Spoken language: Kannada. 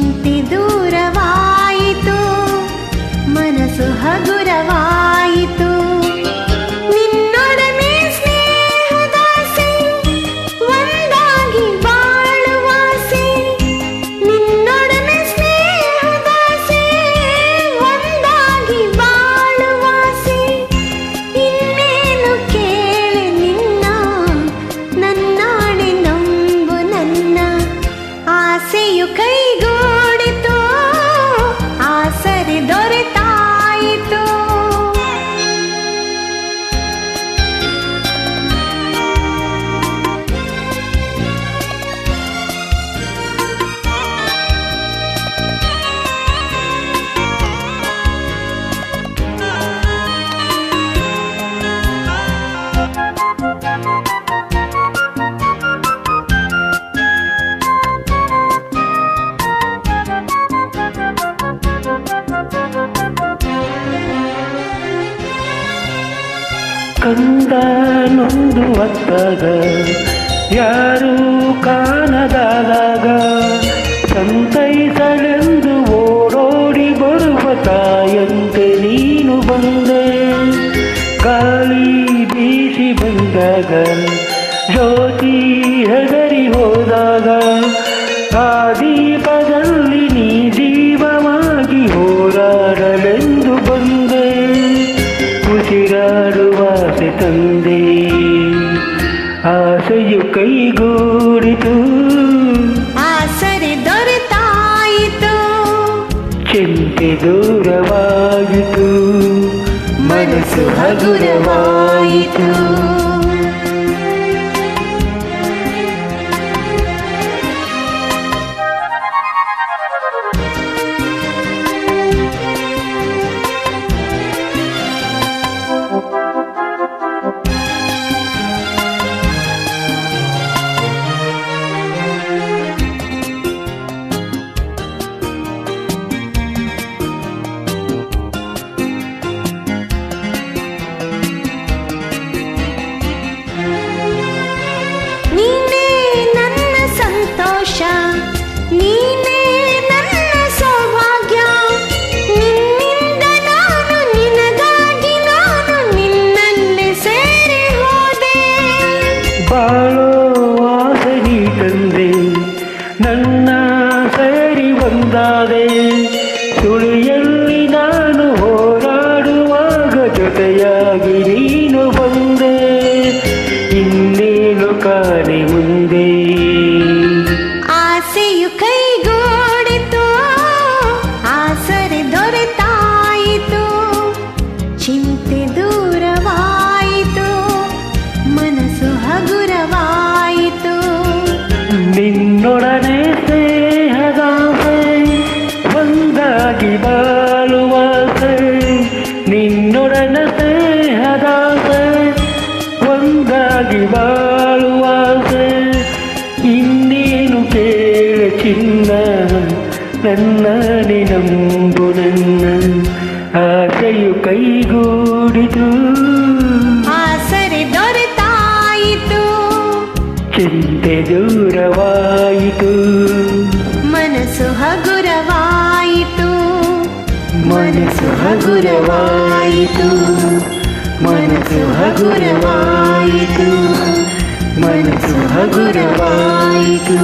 ಚಿಂತೆ ದೂರವಾಯಿತು, ಮನಸ್ಸು ಹಗುರವಾಯಿತು. ನಿನ್ನೊಡನೆ ಸ್ನೇಹದಾಸೆ, ಒಂದಾಗಿ ಬಾಳುವಾಸೆ. ನಿನ್ನೊಡನೆ ಸ್ನೇಹದಾಸೆ, ಒಂದಾಗಿ ಬಾಳುವಾಸೆ. ಇನ್ನೇನು ಕೇಳೆ ನಿನ್ನ, ನನ್ನಾಣೆ ನಂಬು ನನ್ನ. ಆಸೆಯು ಕೈಗೂಡಿತು, ಆಸರೆ ದೊರೆತಾಯಿತು. ಕಂದ ನೊಂದು ಹೊತ್ತಾಗ, ಯಾರೂ ಕಾಣದಾದಾಗ, ಸಂತೈಸಲೆಂದು ಓಡೋಡಿ ಬರುವ ತಾಯಂತೆ ನೀನು ಬಂದೆ. ಗಾಳಿ ಬೀಸಿ ಬಂದಾಗ, ಜ್ಯೋತಿ ಹೆದರಿ ಹೋದಾಗ, ಆ ದೀಪದಲ್ಲಿ ನೀ ಜೀವವಾಗಿ ಹೋರಾಡಲೆಂದು ಬಂದೆ. ಉಸಿರಾಡುವಾಸೆ ತಂದೆ, ಆಸೆಯು ಕೈಗೂಡಿತು, ಆಸರೆ ದೊರೆತಾಯಿತು. ಚಿಂತೆ ದೂರವಾಯಿತು, ಮನಸ್ಸು ಹಗುರವಾಯಿತು. ನೀನೇ ನನ್ನ ಸಂತೋಷ, ನೀನೇ ನನ್ನ ಸೌಭಾಗ್ಯ. ನಿನ್ನಿಂದ ನಾನು, ನಿನಗಾಗಿ ನಾನು, ನಿನ್ನನ್ನೇ ಸೇರಿ ಹೋದೆ. ಬಾಳೋ ಆಸೆ ನೀ ತಂದೆ, ನನ್ನ ಸೇರಿ ಒಂದಾದೆ. ಸುಳಿಯಲ್ಲಿ ನಾನು ಹೋರಾಡುವಾಗ ಜೊತೆಯಾಗಿ ನೀನು ಬಂದೆ. ಇನ್ನೇನು ಕಾಣೆ ಮುಂದೆ, ಆಸೆಯು ಕೈಗೂಡಿತು, ಆಸರೆ ದೊರೆತಾಯಿತು. ಚಿಂತೆ ದೂರವಾಯಿತು, ಮನಸ್ಸು ಹಗುರವಾಯಿತು. ನಿನ್ನೊಡನೆ ಸ್ನೇಹದಾಸೆ, ಒಂದಾಗಿ ಬಾಳುವಾಸೆ. ನಿನ್ನೊಡನೆ ಸ್ನೇಹದಾಸೆ, ಒಂದಾಗಿ ಬಾಳುವಾಸೆ. ಇನ್ನೇನು ಕೇಳ ಚಿನ್ನ, ನನ್ನಾಣೆ ನಂಬು ನನ್ನ. ಆಸೆಯು ಕೈಗೂಡಿತು, ಆಸರೆ ದೊರೆತಾಯಿತು. ಚಿಂತೆ ದೂರವಾಯಿತು, ಮನಸ್ಸು ಹಗುರವಾಯಿತು, ಮನಸ್ಸು ಹಗುರವಾಯಿತು, ಮನಸ್ಸು ಹಗುರವಾಯಿತು, ಮನಸ್ಸು ಹಗುರವಾಯಿತು.